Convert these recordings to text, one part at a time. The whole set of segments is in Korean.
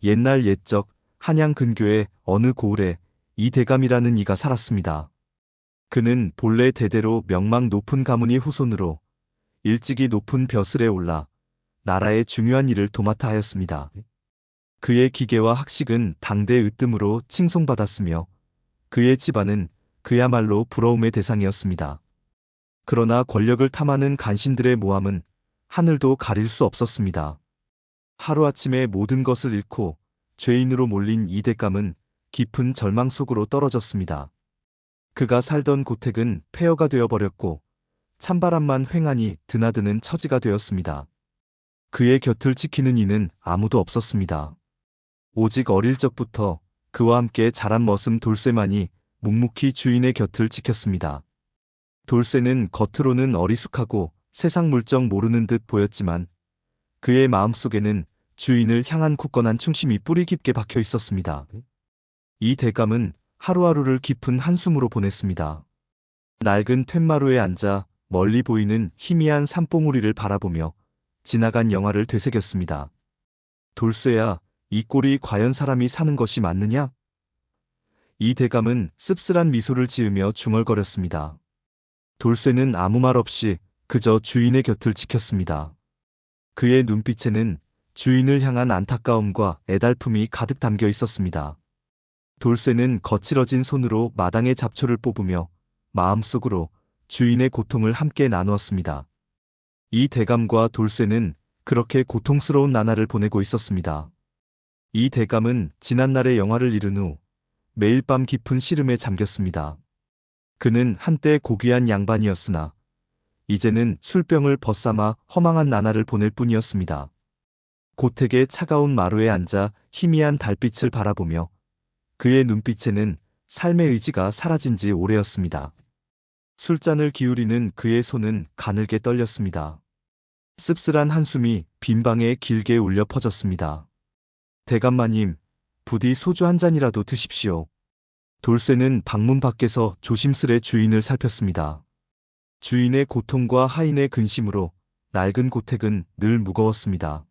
옛날 옛적 한양 근교의 어느 고을에 이 대감이라는 이가 살았습니다. 그는 본래 대대로 명망 높은 가문의 후손으로 일찍이 높은 벼슬에 올라 나라의 중요한 일을 도맡아 하였습니다. 그의 기계와 학식은 당대 으뜸으로 칭송받았으며 그의 집안은 그야말로 부러움의 대상이었습니다. 그러나 권력을 탐하는 간신들의 모함은 하늘도 가릴 수 없었습니다. 하루아침에 모든 것을 잃고 죄인으로 몰린 이 대감은 깊은 절망 속으로 떨어졌습니다. 그가 살던 고택은 폐허가 되어버렸고 찬바람만 횡하니 드나드는 처지가 되었습니다. 그의 곁을 지키는 이는 아무도 없었습니다. 오직 어릴 적부터 그와 함께 자란 머슴 돌쇠만이 묵묵히 주인의 곁을 지켰습니다. 돌쇠는 겉으로는 어리숙하고 세상 물정 모르는 듯 보였지만 그의 마음속에는 주인을 향한 굳건한 충심이 뿌리 깊게 박혀 있었습니다. 이 대감은 하루하루를 깊은 한숨으로 보냈습니다. 낡은 툇마루에 앉아 멀리 보이는 희미한 산봉우리를 바라보며 지나간 영화를 되새겼습니다. 돌쇠야, 이 꼴이 과연 사람이 사는 것이 맞느냐? 이 대감은 씁쓸한 미소를 지으며 중얼거렸습니다. 돌쇠는 아무 말 없이 그저 주인의 곁을 지켰습니다. 그의 눈빛에는 주인을 향한 안타까움과 애달픔이 가득 담겨 있었습니다. 돌쇠는 거칠어진 손으로 마당의 잡초를 뽑으며 마음속으로 주인의 고통을 함께 나누었습니다. 이 대감과 돌쇠는 그렇게 고통스러운 나날을 보내고 있었습니다. 이 대감은 지난날의 영화를 잃은 후 매일 밤 깊은 시름에 잠겼습니다. 그는 한때 고귀한 양반이었으나 이제는 술병을 벗삼아 허망한 나날을 보낼 뿐이었습니다. 고택의 차가운 마루에 앉아 희미한 달빛을 바라보며 그의 눈빛에는 삶의 의지가 사라진 지 오래였습니다. 술잔을 기울이는 그의 손은 가늘게 떨렸습니다. 씁쓸한 한숨이 빈방에 길게 울려 퍼졌습니다. 대감마님, 부디 소주 한 잔이라도 드십시오. 돌쇠는 방문 밖에서 조심스레 주인을 살폈습니다. 주인의 고통과 하인의 근심으로 낡은 고택은 늘 무거웠습니다.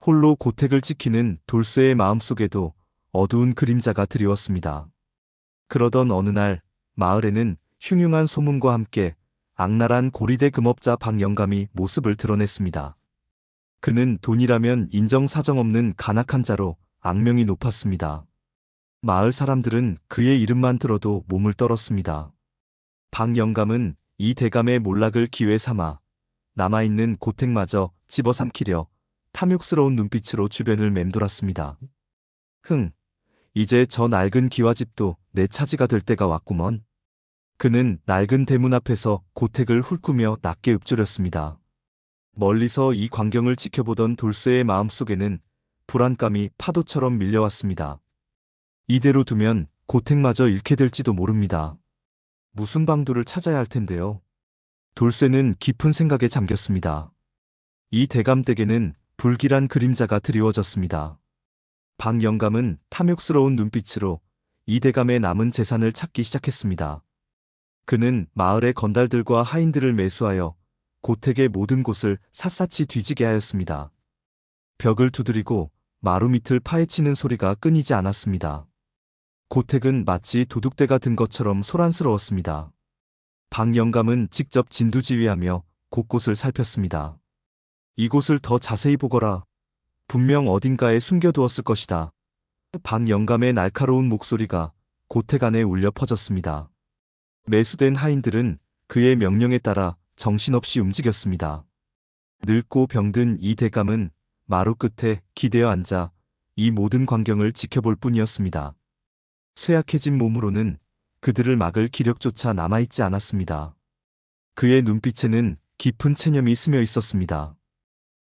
홀로 고택을 지키는 돌쇠의 마음속에도 어두운 그림자가 드리웠습니다. 그러던 어느 날 마을에는 흉흉한 소문과 함께 악랄한 고리대 금업자 박영감이 모습을 드러냈습니다. 그는 돈이라면 인정사정 없는 간악한 자로 악명이 높았습니다. 마을 사람들은 그의 이름만 들어도 몸을 떨었습니다. 박영감은 이 대감의 몰락을 기회 삼아 남아있는 고택마저 집어삼키려 탐욕스러운 눈빛으로 주변을 맴돌았습니다. 이제 저 낡은 기와집도 내 차지가 될 때가 왔구먼. 그는 낡은 대문 앞에서 고택을 훑으며 낮게 읊조렸습니다. 멀리서 이 광경을 지켜보던 돌쇠의 마음속에는 불안감이 파도처럼 밀려왔습니다. 이대로 두면 고택마저 잃게 될지도 모릅니다. 무슨 방도를 찾아야 할 텐데요. 돌쇠는 깊은 생각에 잠겼습니다. 이 대감댁에는 불길한 그림자가 드리워졌습니다. 박영감은 탐욕스러운 눈빛으로 이 대감의 남은 재산을 찾기 시작했습니다. 그는 마을의 건달들과 하인들을 매수하여 고택의 모든 곳을 샅샅이 뒤지게 하였습니다. 벽을 두드리고 마루 밑을 파헤치는 소리가 끊이지 않았습니다. 고택은 마치 도둑대가 든 것처럼 소란스러웠습니다. 박영감은 직접 진두지휘하며 곳곳을 살폈습니다. 이곳을 더 자세히 보거라. 분명 어딘가에 숨겨두었을 것이다. 박영감의 날카로운 목소리가 고택 안에 울려 퍼졌습니다. 매수된 하인들은 그의 명령에 따라 정신없이 움직였습니다. 늙고 병든 이 대감은 마루 끝에 기대어 앉아 이 모든 광경을 지켜볼 뿐이었습니다. 쇠약해진 몸으로는 그들을 막을 기력조차 남아있지 않았습니다. 그의 눈빛에는 깊은 체념이 스며 있었습니다.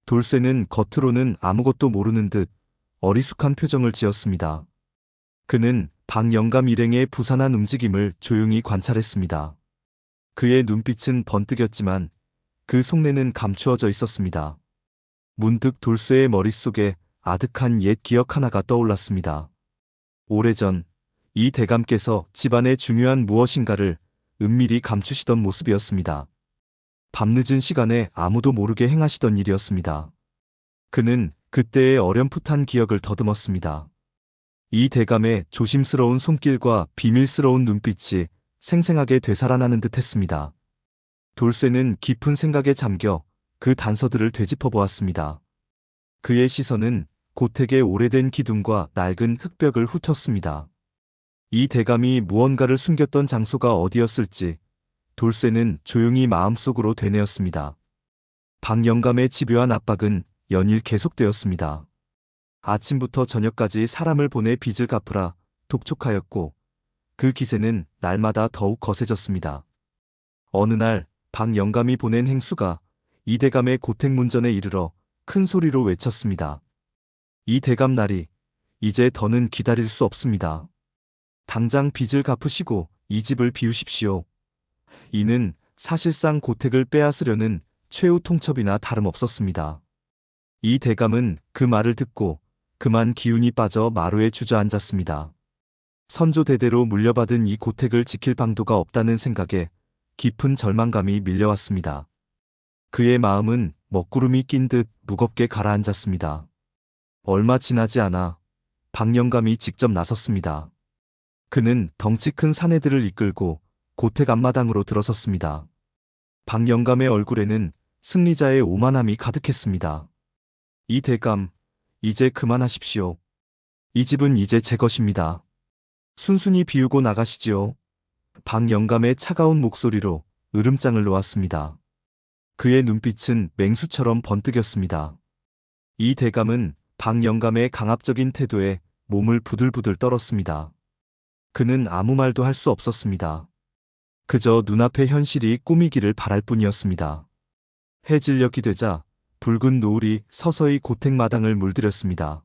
돌쇠는 겉으로는 아무것도 모르는 듯 어리숙한 표정을 지었습니다. 그는 박영감 일행의 부산한 움직임을 조용히 관찰했습니다. 그의 눈빛은 번뜩였지만 그 속내는 감추어져 있었습니다. 문득 돌쇠의 머릿속에 아득한 옛 기억 하나가 떠올랐습니다. 오래전 이 대감께서 집안의 중요한 무엇인가를 은밀히 감추시던 모습이었습니다. 밤늦은 시간에 아무도 모르게 행하시던 일이었습니다. 그는 그때의 어렴풋한 기억을 더듬었습니다. 이 대감의 조심스러운 손길과 비밀스러운 눈빛이 생생하게 되살아나는 듯 했습니다. 돌쇠는 깊은 생각에 잠겨 그 단서들을 되짚어 보았습니다. 그의 시선은 고택의 오래된 기둥과 낡은 흙벽을 훑었습니다. 이 대감이 무언가를 숨겼던 장소가 어디였을지 돌쇠는 조용히 마음속으로 되뇌었습니다. 박 영감의 집요한 압박은 연일 계속되었습니다. 아침부터 저녁까지 사람을 보내 빚을 갚으라 독촉하였고 그 기세는 날마다 더욱 거세졌습니다. 어느 날 박 영감이 보낸 행수가 이 대감의 고택문전에 이르러 큰 소리로 외쳤습니다. 이 대감 나리, 이제 더는 기다릴 수 없습니다. 당장 빚을 갚으시고 이 집을 비우십시오. 이는 사실상 고택을 빼앗으려는 최후 통첩이나 다름없었습니다. 이 대감은 그 말을 듣고 그만 기운이 빠져 마루에 주저앉았습니다. 선조 대대로 물려받은 이 고택을 지킬 방도가 없다는 생각에 깊은 절망감이 밀려왔습니다. 그의 마음은 먹구름이 낀 듯 무겁게 가라앉았습니다. 얼마 지나지 않아 박 영감이 직접 나섰습니다. 그는 덩치 큰 사내들을 이끌고 고택 앞마당으로 들어섰습니다. 박 영감의 얼굴에는 승리자의 오만함이 가득했습니다. 이 대감, 이제 그만하십시오. 이 집은 이제 제 것입니다. 순순히 비우고 나가시지요. 박 영감의 차가운 목소리로 으름장을 놓았습니다. 그의 눈빛은 맹수처럼 번뜩였습니다. 이 대감은 박 영감의 강압적인 태도에 몸을 부들부들 떨었습니다. 그는 아무 말도 할 수 없었습니다. 그저 눈앞의 현실이 꿈이기를 바랄 뿐이었습니다. 해질녘이 되자 붉은 노을이 서서히 고택 마당을 물들였습니다.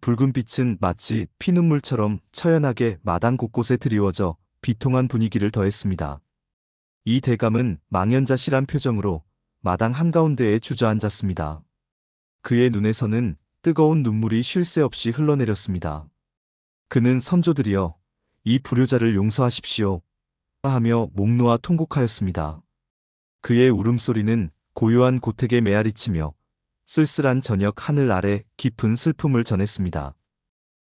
붉은 빛은 마치 피눈물처럼 처연하게 마당 곳곳에 드리워져 비통한 분위기를 더했습니다. 이 대감은 망연자실한 표정으로 마당 한가운데에 주저앉았습니다. 그의 눈에서는 뜨거운 눈물이 쉴 새 없이 흘러내렸습니다. 그는 선조들이여, 이 불효자를 용서하십시오 하며 목 놓아 통곡하였습니다. 그의 울음소리는 고요한 고택에 메아리치며 쓸쓸한 저녁 하늘 아래 깊은 슬픔을 전했습니다.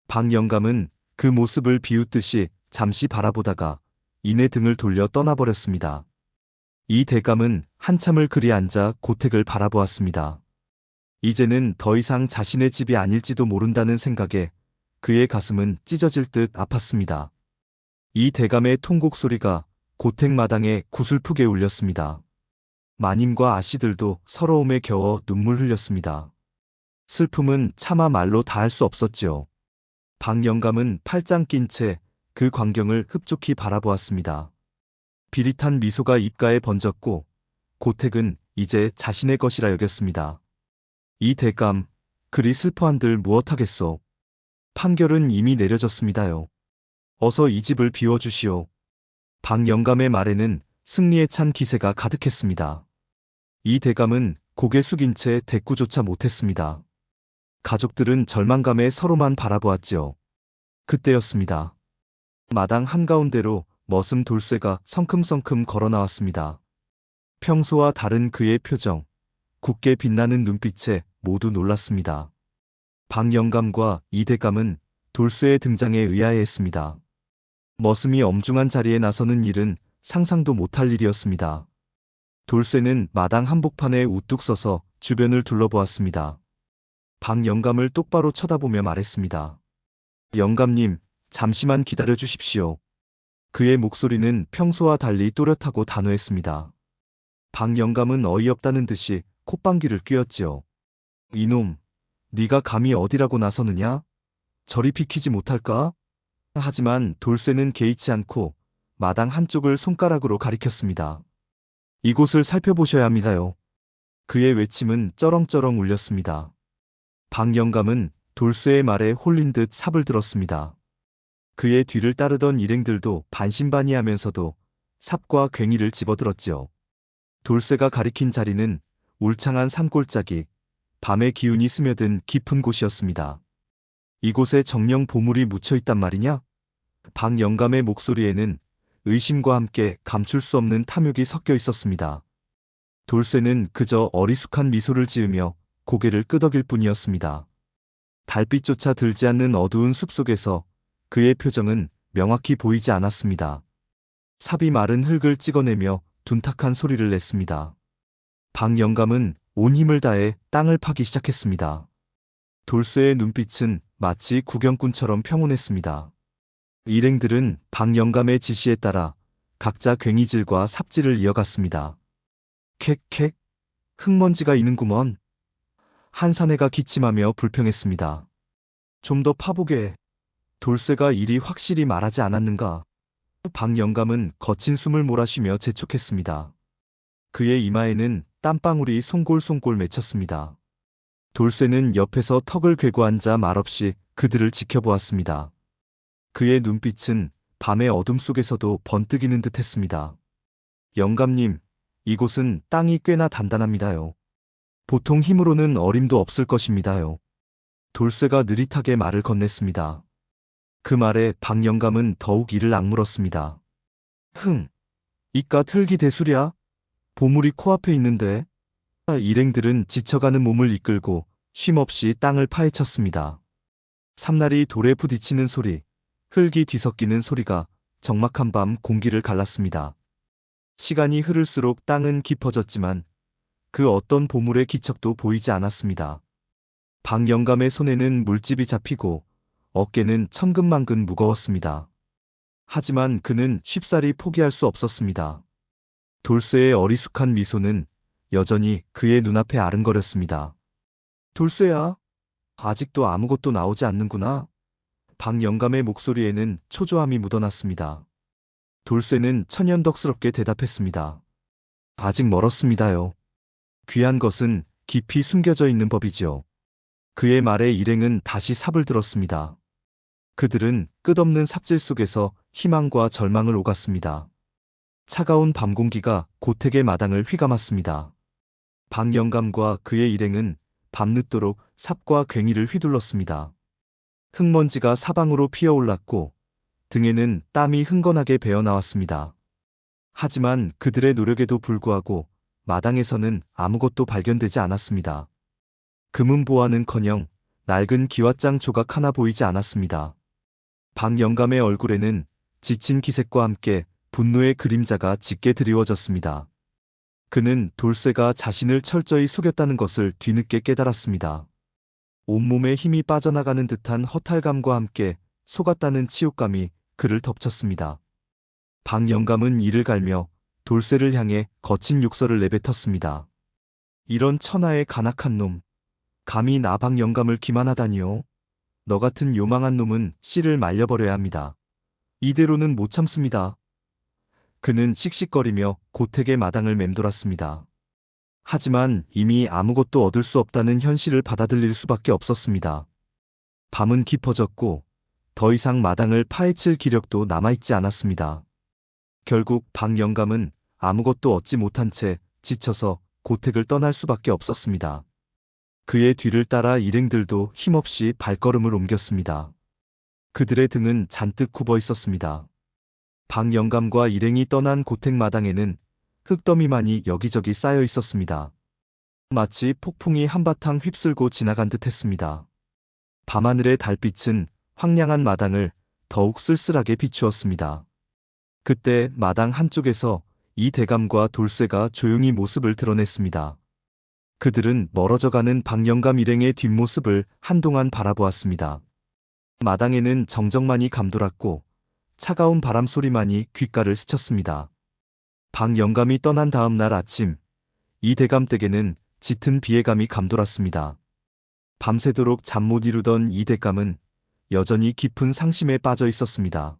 박 영감은 그 모습을 비웃듯이 잠시 바라보다가 이내 등을 돌려 떠나버렸습니다. 이 대감은 한참을 그리 앉아 고택을 바라보았습니다. 이제는 더 이상 자신의 집이 아닐지도 모른다는 생각에 그의 가슴은 찢어질 듯 아팠습니다. 이 대감의 통곡 소리가 고택 마당에 구슬프게 울렸습니다. 마님과 아씨들도 서러움에 겨워 눈물 흘렸습니다. 슬픔은 차마 말로 다할 수 없었지요. 박 영감은 팔짱 낀 채 그 광경을 흡족히 바라보았습니다. 비릿한 미소가 입가에 번졌고 고택은 이제 자신의 것이라 여겼습니다. 이 대감, 그리 슬퍼한들 무엇하겠소. 판결은 이미 내려졌습니다요. 어서 이 집을 비워주시오. 박 영감의 말에는 승리에 찬 기세가 가득했습니다. 이 대감은 고개 숙인 채 대꾸조차 못했습니다. 가족들은 절망감에 서로만 바라보았지요. 그때였습니다. 마당 한가운데로 머슴 돌쇠가 성큼성큼 걸어 나왔습니다. 평소와 다른 그의 표정, 굳게 빛나는 눈빛에 모두 놀랐습니다. 박 영감과 이 대감은 돌쇠의 등장에 의아해했습니다. 머슴이 엄중한 자리에 나서는 일은 상상도 못할 일이었습니다. 돌쇠는 마당 한복판에 우뚝 서서 주변을 둘러보았습니다. 박 영감을 똑바로 쳐다보며 말했습니다. 영감님, 잠시만 기다려 주십시오. 그의 목소리는 평소와 달리 또렷하고 단호했습니다. 박 영감은 어이없다는 듯이 콧방귀를 뀌었지요. 이놈, 네가 감히 어디라고 나서느냐? 저리 비키지 못할까? 하지만 돌쇠는 개의치 않고 마당 한쪽을 손가락으로 가리켰습니다. 이곳을 살펴보셔야 합니다요. 그의 외침은 쩌렁쩌렁 울렸습니다. 박 영감은 돌쇠의 말에 홀린 듯 삽을 들었습니다. 그의 뒤를 따르던 일행들도 반신반의하면서도 삽과 괭이를 집어들었지요. 돌쇠가 가리킨 자리는 울창한 산골짜기, 밤의 기운이 스며든 깊은 곳이었습니다. 이곳에 정령 보물이 묻혀있단 말이냐? 박 영감의 목소리에는 의심과 함께 감출 수 없는 탐욕이 섞여 있었습니다. 돌쇠는 그저 어리숙한 미소를 지으며 고개를 끄덕일 뿐이었습니다. 달빛조차 들지 않는 어두운 숲속에서 그의 표정은 명확히 보이지 않았습니다. 삽이 마른 흙을 찍어내며 둔탁한 소리를 냈습니다. 박 영감은 온 힘을 다해 땅을 파기 시작했습니다. 돌쇠의 눈빛은 마치 구경꾼처럼 평온했습니다. 일행들은 박 영감의 지시에 따라 각자 괭이질과 삽질을 이어갔습니다. 캑캑, 흙먼지가 이는구먼. 한 사내가 기침하며 불평했습니다. 좀 더 파보게. 돌쇠가 이리 확실히 말하지 않았는가. 박 영감은 거친 숨을 몰아쉬며 재촉했습니다. 그의 이마에는 땀방울이 송골송골 맺혔습니다. 돌쇠는 옆에서 턱을 괴고 앉아 말없이 그들을 지켜보았습니다. 그의 눈빛은 밤의 어둠 속에서도 번뜩이는 듯 했습니다. 영감님, 이곳은 땅이 꽤나 단단합니다요. 보통 힘으로는 어림도 없을 것입니다요. 돌쇠가 느릿하게 말을 건넸습니다. 그 말에 박 영감은 더욱 이를 악물었습니다. 이깟 흙이 대수랴? 보물이 코앞에 있는데. 일행들은 지쳐가는 몸을 이끌고 쉼없이 땅을 파헤쳤습니다. 삼날이 돌에 부딪히는 소리, 흙이 뒤섞이는 소리가 적막한 밤 공기를 갈랐습니다. 시간이 흐를수록 땅은 깊어졌지만 그 어떤 보물의 기척도 보이지 않았습니다. 박 영감의 손에는 물집이 잡히고 어깨는 천근만근 무거웠습니다. 하지만 그는 쉽사리 포기할 수 없었습니다. 돌쇠의 어리숙한 미소는 여전히 그의 눈앞에 아른거렸습니다. 돌쇠야, 아직도 아무것도 나오지 않는구나. 박 영감의 목소리에는 초조함이 묻어났습니다. 돌쇠는 천연덕스럽게 대답했습니다. 아직 멀었습니다요. 귀한 것은 깊이 숨겨져 있는 법이지요. 그의 말에 일행은 다시 삽을 들었습니다. 그들은 끝없는 삽질 속에서 희망과 절망을 오갔습니다. 차가운 밤 공기가 고택의 마당을 휘감았습니다. 박 영감과 그의 일행은 밤늦도록 삽과 괭이를 휘둘렀습니다. 흙먼지가 사방으로 피어올랐고 등에는 땀이 흥건하게 배어나왔습니다. 하지만 그들의 노력에도 불구하고 마당에서는 아무것도 발견되지 않았습니다. 금은보화는커녕 낡은 기왓장 조각 하나 보이지 않았습니다. 박 영감의 얼굴에는 지친 기색과 함께 분노의 그림자가 짙게 드리워졌습니다. 그는 돌쇠가 자신을 철저히 속였다는 것을 뒤늦게 깨달았습니다. 온몸에 힘이 빠져나가는 듯한 허탈감과 함께 속았다는 치욕감이 그를 덮쳤습니다. 박 영감은 이를 갈며 돌쇠를 향해 거친 욕설을 내뱉었습니다. 이런 천하의 간악한 놈, 감히 나 박 영감을 기만하다니요. 너 같은 요망한 놈은 씨를 말려버려야 합니다. 이대로는 못 참습니다. 그는 씩씩거리며 고택의 마당을 맴돌았습니다. 하지만 이미 아무것도 얻을 수 없다는 현실을 받아들일 수밖에 없었습니다. 밤은 깊어졌고 더 이상 마당을 파헤칠 기력도 남아있지 않았습니다. 결국 박 영감은 아무것도 얻지 못한 채 지쳐서 고택을 떠날 수밖에 없었습니다. 그의 뒤를 따라 일행들도 힘없이 발걸음을 옮겼습니다. 그들의 등은 잔뜩 굽어 있었습니다. 박 영감과 일행이 떠난 고택 마당에는 흙더미만이 여기저기 쌓여 있었습니다. 마치 폭풍이 한바탕 휩쓸고 지나간 듯 했습니다. 밤하늘의 달빛은 황량한 마당을 더욱 쓸쓸하게 비추었습니다. 그때 마당 한쪽에서 이 대감과 돌쇠가 조용히 모습을 드러냈습니다. 그들은 멀어져가는 박 영감 일행의 뒷모습을 한동안 바라보았습니다. 마당에는 정적만이 감돌았고 차가운 바람 소리만이 귓가를 스쳤습니다. 박 영감이 떠난 다음 날 아침, 이 대감 댁에는 짙은 비애감이 감돌았습니다. 밤새도록 잠 못 이루던 이 대감은 여전히 깊은 상심에 빠져 있었습니다.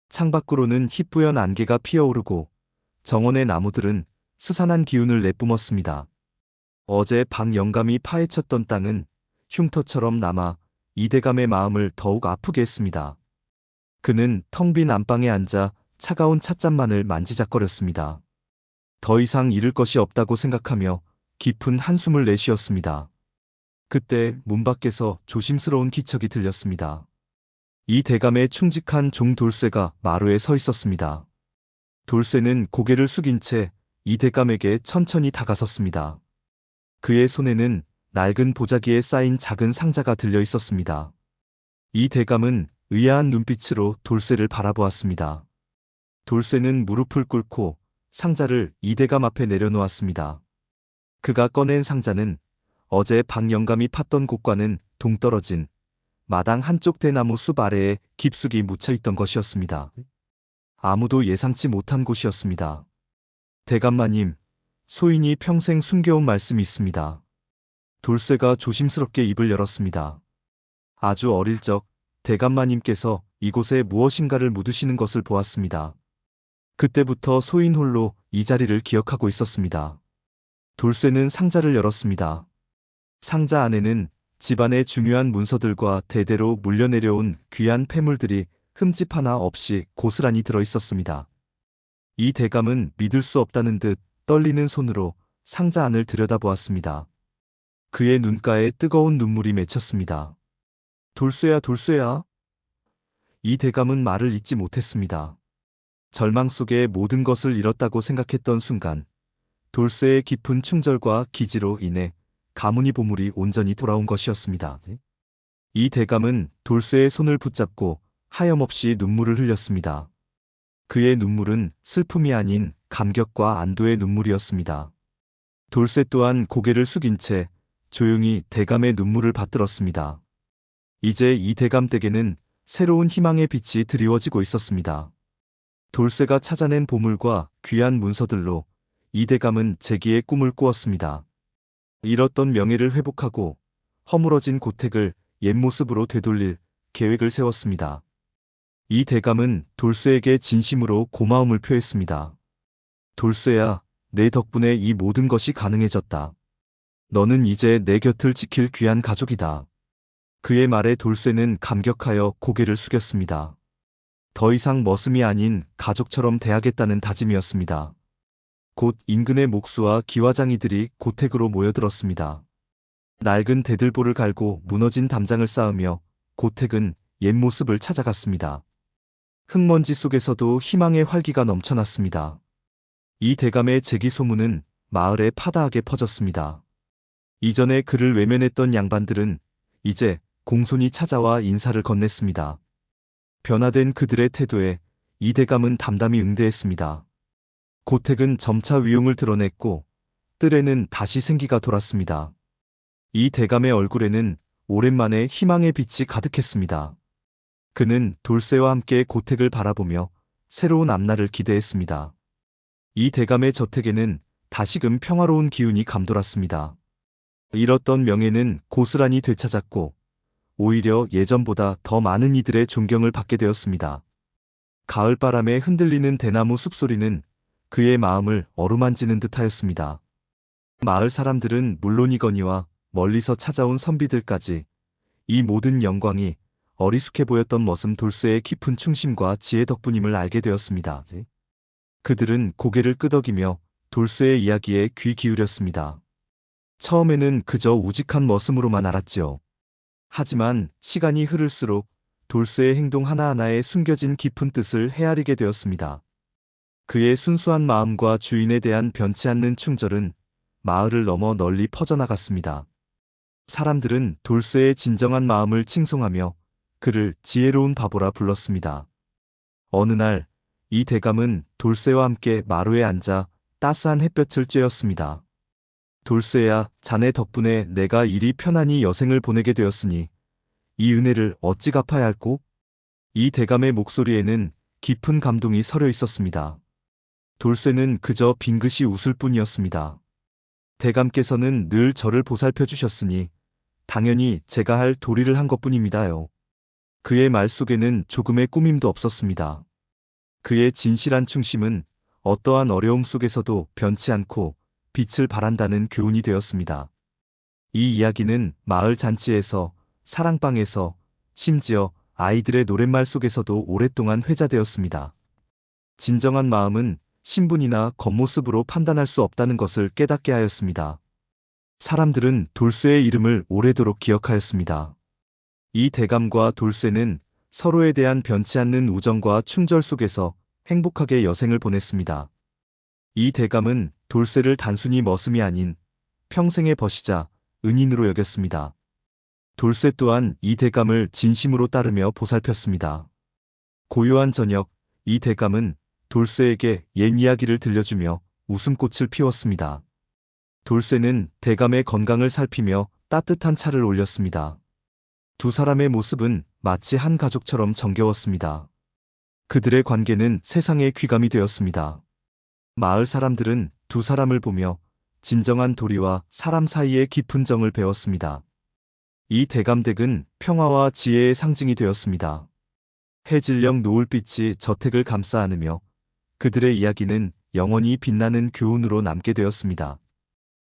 창밖으로는 희뿌연 안개가 피어오르고 정원의 나무들은 스산한 기운을 내뿜었습니다. 어제 박 영감이 파헤쳤던 땅은 흉터처럼 남아 이 대감의 마음을 더욱 아프게 했습니다. 그는 텅 빈 안방에 앉아 차가운 찻잔만을 만지작거렸습니다. 더 이상 잃을 것이 없다고 생각하며 깊은 한숨을 내쉬었습니다. 그때 문 밖에서 조심스러운 기척이 들렸습니다. 이 대감의 충직한 종 돌쇠가 마루에 서 있었습니다. 돌쇠는 고개를 숙인 채 이 대감에게 천천히 다가섰습니다. 그의 손에는 낡은 보자기에 쌓인 작은 상자가 들려 있었습니다. 이 대감은 의아한 눈빛으로 돌쇠를 바라보았습니다. 돌쇠는 무릎을 꿇고 상자를 이 대감 앞에 내려놓았습니다. 그가 꺼낸 상자는 어제 박 영감이 팠던 곳과는 동떨어진 마당 한쪽 대나무 숲 아래에 깊숙이 묻혀있던 것이었습니다. 아무도 예상치 못한 곳이었습니다. 대감마님, 소인이 평생 숨겨온 말씀이 있습니다. 돌쇠가 조심스럽게 입을 열었습니다. 아주 어릴 적 대감마님께서 이곳에 무엇인가를 묻으시는 것을 보았습니다. 그때부터 소인 홀로 이 자리를 기억하고 있었습니다. 돌쇠는 상자를 열었습니다. 상자 안에는 집안의 중요한 문서들과 대대로 물려내려온 귀한 폐물들이 흠집 하나 없이 고스란히 들어 있었습니다. 이 대감은 믿을 수 없다는 듯 떨리는 손으로 상자 안을 들여다보았습니다. 그의 눈가에 뜨거운 눈물이 맺혔습니다. 돌쇠야, 돌쇠야. 이 대감은 말을 잇지 못했습니다. 절망 속에 모든 것을 잃었다고 생각했던 순간, 돌쇠의 깊은 충절과 기지로 인해 가문이 보물이 온전히 돌아온 것이었습니다. 이 대감은 돌쇠의 손을 붙잡고 하염없이 눈물을 흘렸습니다. 그의 눈물은 슬픔이 아닌 감격과 안도의 눈물이었습니다. 돌쇠 또한 고개를 숙인 채 조용히 대감의 눈물을 받들었습니다. 이제 이 대감 댁에는 새로운 희망의 빛이 드리워지고 있었습니다. 돌쇠가 찾아낸 보물과 귀한 문서들로 이 대감은 재기의 꿈을 꾸었습니다. 잃었던 명예를 회복하고 허물어진 고택을 옛 모습으로 되돌릴 계획을 세웠습니다. 이 대감은 돌쇠에게 진심으로 고마움을 표했습니다. 돌쇠야, 내 덕분에 이 모든 것이 가능해졌다. 너는 이제 내 곁을 지킬 귀한 가족이다. 그의 말에 돌쇠는 감격하여 고개를 숙였습니다. 더 이상 머슴이 아닌 가족처럼 대하겠다는 다짐이었습니다. 곧 인근의 목수와 기와장이들이 고택으로 모여들었습니다. 낡은 대들보를 갈고 무너진 담장을 쌓으며 고택은 옛 모습을 찾아갔습니다. 흙먼지 속에서도 희망의 활기가 넘쳐났습니다. 이 대감의 재기 소문은 마을에 파다하게 퍼졌습니다. 이전에 그를 외면했던 양반들은 이제 공손히 찾아와 인사를 건넸습니다. 변화된 그들의 태도에 이 대감은 담담히 응대했습니다. 고택은 점차 위용을 드러냈고 뜰에는 다시 생기가 돌았습니다. 이 대감의 얼굴에는 오랜만에 희망의 빛이 가득했습니다. 그는 돌쇠와 함께 고택을 바라보며 새로운 앞날을 기대했습니다. 이 대감의 저택에는 다시금 평화로운 기운이 감돌았습니다. 잃었던 명예는 고스란히 되찾았고 오히려 예전보다 더 많은 이들의 존경을 받게 되었습니다. 가을바람에 흔들리는 대나무 숲소리는 그의 마음을 어루만지는 듯하였습니다. 마을 사람들은 물론이거니와 멀리서 찾아온 선비들까지 이 모든 영광이 어리숙해 보였던 머슴 돌쇠의 깊은 충심과 지혜 덕분임을 알게 되었습니다. 그들은 고개를 끄덕이며 돌쇠의 이야기에 귀 기울였습니다. 처음에는 그저 우직한 머슴으로만 알았지요. 하지만 시간이 흐를수록 돌쇠의 행동 하나하나에 숨겨진 깊은 뜻을 헤아리게 되었습니다. 그의 순수한 마음과 주인에 대한 변치 않는 충절은 마을을 넘어 널리 퍼져나갔습니다. 사람들은 돌쇠의 진정한 마음을 칭송하며 그를 지혜로운 바보라 불렀습니다. 어느 날 이 대감은 돌쇠와 함께 마루에 앉아 따스한 햇볕을 쬐었습니다. 돌쇠야, 자네 덕분에 내가 이리 편안히 여생을 보내게 되었으니 이 은혜를 어찌 갚아야 할꼬? 이 대감의 목소리에는 깊은 감동이 서려 있었습니다. 돌쇠는 그저 빙긋이 웃을 뿐이었습니다. 대감께서는 늘 저를 보살펴 주셨으니 당연히 제가 할 도리를 한 것뿐입니다요. 그의 말 속에는 조금의 꾸밈도 없었습니다. 그의 진실한 충심은 어떠한 어려움 속에서도 변치 않고 빛을 발한다는 교훈이 되었습니다. 이 이야기는 마을 잔치에서, 사랑방에서, 심지어 아이들의 노랫말 속에서도 오랫동안 회자되었습니다. 진정한 마음은 신분이나 겉모습으로 판단할 수 없다는 것을 깨닫게 하였습니다. 사람들은 돌쇠의 이름을 오래도록 기억하였습니다. 이 대감과 돌쇠는 서로에 대한 변치 않는 우정과 충절 속에서 행복하게 여생을 보냈습니다. 이 대감은 돌쇠를 단순히 머슴이 아닌 평생의 벗이자 은인으로 여겼습니다. 돌쇠 또한 이 대감을 진심으로 따르며 보살폈습니다. 고요한 저녁, 이 대감은 돌쇠에게 옛 이야기를 들려주며 웃음꽃을 피웠습니다. 돌쇠는 대감의 건강을 살피며 따뜻한 차를 올렸습니다. 두 사람의 모습은 마치 한 가족처럼 정겨웠습니다. 그들의 관계는 세상에 귀감이 되었습니다. 마을 사람들은 두 사람을 보며 진정한 도리와 사람 사이의 깊은 정을 배웠습니다. 이 대감댁은 평화와 지혜의 상징이 되었습니다. 해질녘 노을빛이 저택을 감싸 안으며 그들의 이야기는 영원히 빛나는 교훈으로 남게 되었습니다.